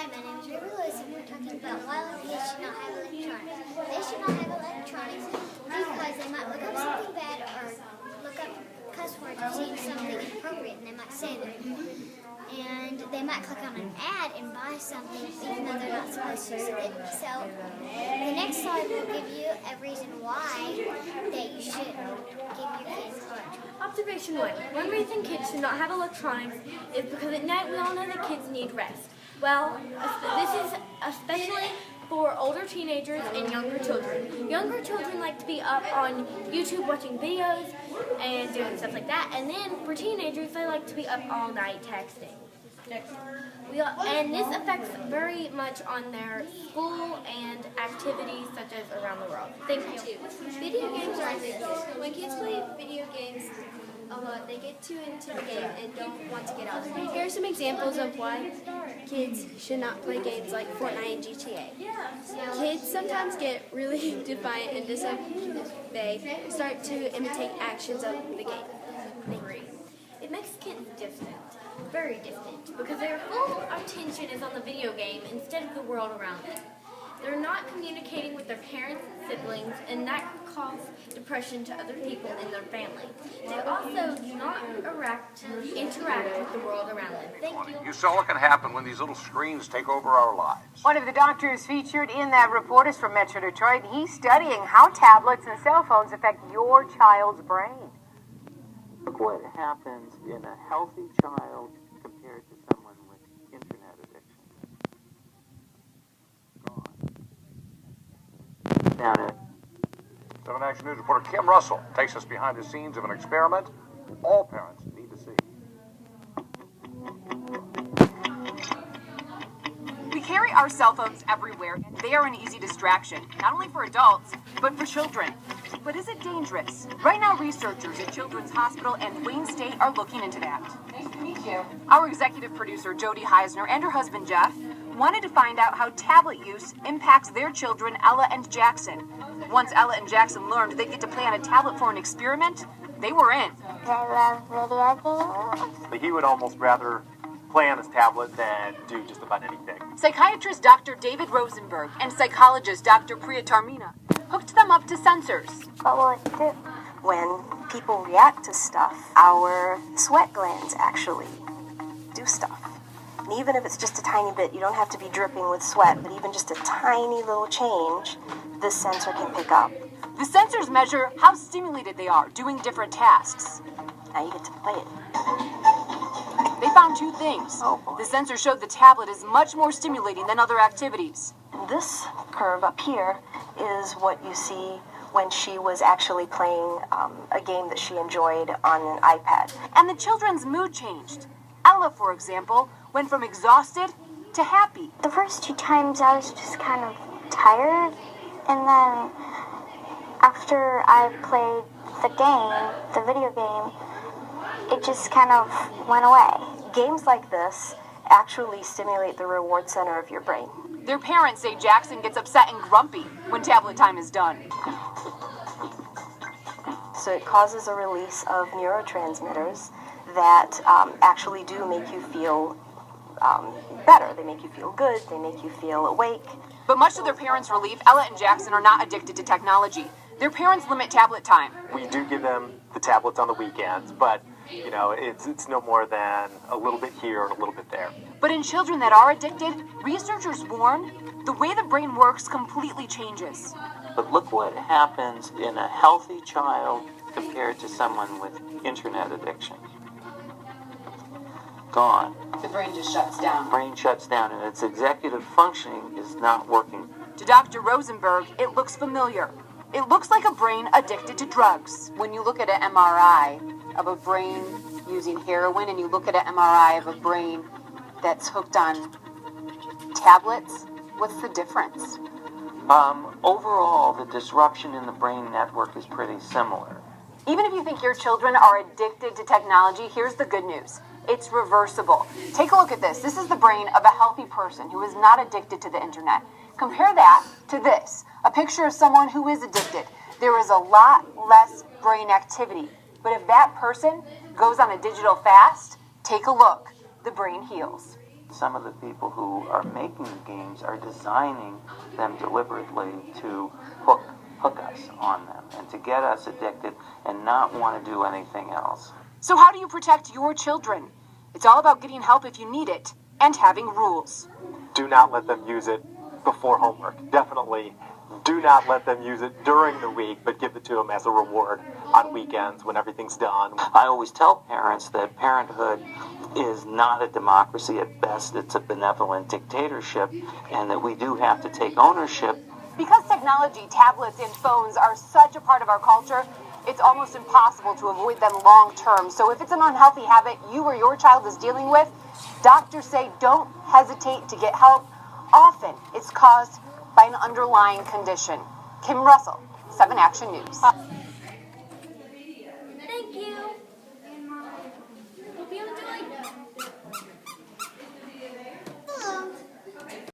Hi, my name is River Lewis, and we're talking about why kids should not have electronics. They should not have electronics because they might look up something bad or look up cuss words or see something inappropriate, and they might say them. And they might click on an ad and buy something even though they're not supposed to. So the next slide will give you a reason why that you should give your kids electronics. Observation 1. One reason kids should not have electronics is because at night we all know that kids need rest. Well, this is especially for older teenagers and younger children. Younger children like to be up on YouTube watching videos and doing stuff like that. And then for teenagers, they like to be up all night texting. And this affects very much on their school and activities such as around the world. Thank you. Video games are addictive. When kids play video games a lot, they get too into the game and don't want to get out. Here are some examples of why kids should not play games like Fortnite and GTA. Kids sometimes get really defiant and disobey, start to imitate actions of the game. It makes kids distant, very distant, because their full attention is on the video game instead of the world around them. They're not communicating with their parents and siblings, and that can cause depression to other people in their family. They also do not interact with the world around them. Thank you. You saw what can happen when these little screens take over our lives. One of the doctors featured in that report is from Metro Detroit. He's studying how tablets and cell phones affect your child's brain. Look what happens in a healthy child compared to someone with internet addiction. Gone. Down it. 7 Action News reporter Kim Russell takes us behind the scenes of an experiment all parents need to see. We carry our cell phones everywhere, and they are an easy distraction, not only for adults, but for children. But is it dangerous? Right now, researchers at Children's Hospital and Wayne State are looking into that. Nice to meet you. Our executive producer, Jody Heisner, and her husband, Jeff, wanted to find out how tablet use impacts their children, Ella and Jackson. Once Ella and Jackson learned they'd get to play on a tablet for an experiment, they were in. He would almost rather play on his tablet than do just about anything. Psychiatrist Dr. David Rosenberg and psychologist Dr. Priya Tarmina hooked them up to sensors. What will it do? When people react to stuff, our sweat glands actually do stuff. And even if it's just a tiny bit, you don't have to be dripping with sweat, but even just a tiny little change, this sensor can pick up. The sensors measure how stimulated they are doing different tasks. Now you get to play it. They found two things. Oh, boy. The sensor showed the tablet is much more stimulating than other activities. And this curve up here is what you see when she was actually playing a game that she enjoyed on an iPad. And the children's mood changed. Ella, for example, went from exhausted to happy. The first 2 times I was just kind of tired, and then after I played the video game, it just kind of went away. Games like this actually stimulate the reward center of your brain. Their parents say Jackson gets upset and grumpy when tablet time is done. So it causes a release of neurotransmitters that actually do make you feel better. They make you feel good. They make you feel awake. But much to their parents' relief, Ella and Jackson are not addicted to technology. Their parents limit tablet time. We do give them the tablets on the weekends, but you know, it's no more than a little bit here and a little bit there. But in children that are addicted, researchers warn the way the brain works completely changes. But look what happens in a healthy child compared to someone with internet addiction. Gone. The brain just shuts down. Brain shuts down, and its executive functioning is not working. To Dr. Rosenberg, it looks familiar. It looks like a brain addicted to drugs. When you look at an MRI of a brain using heroin and you look at an MRI of a brain that's hooked on tablets, what's the difference? Overall, the disruption in the brain network is pretty similar. Even if you think your children are addicted to technology, here's the good news. It's reversible. Take a look at this. This is the brain of a healthy person who is not addicted to the internet. Compare that to this, a picture of someone who is addicted. There is a lot less brain activity. But if that person goes on a digital fast, take a look. The brain heals. Some of the people who are making the games are designing them deliberately to hook us on them and to get us addicted and not want to do anything else. So how do you protect your children? It's all about getting help if you need it and having rules. Do not let them use it before homework. Definitely do not let them use it during the week, but give it to them as a reward on weekends when everything's done. I always tell parents that parenthood is not a democracy. At best, it's a benevolent dictatorship, and that we do have to take ownership. Because technology, tablets, and phones are such a part of our culture, it's almost impossible to avoid them long term. So if it's an unhealthy habit you or your child is dealing with, doctors say don't hesitate to get help. Often it's caused by an underlying condition. Kim Russell, 7 Action News.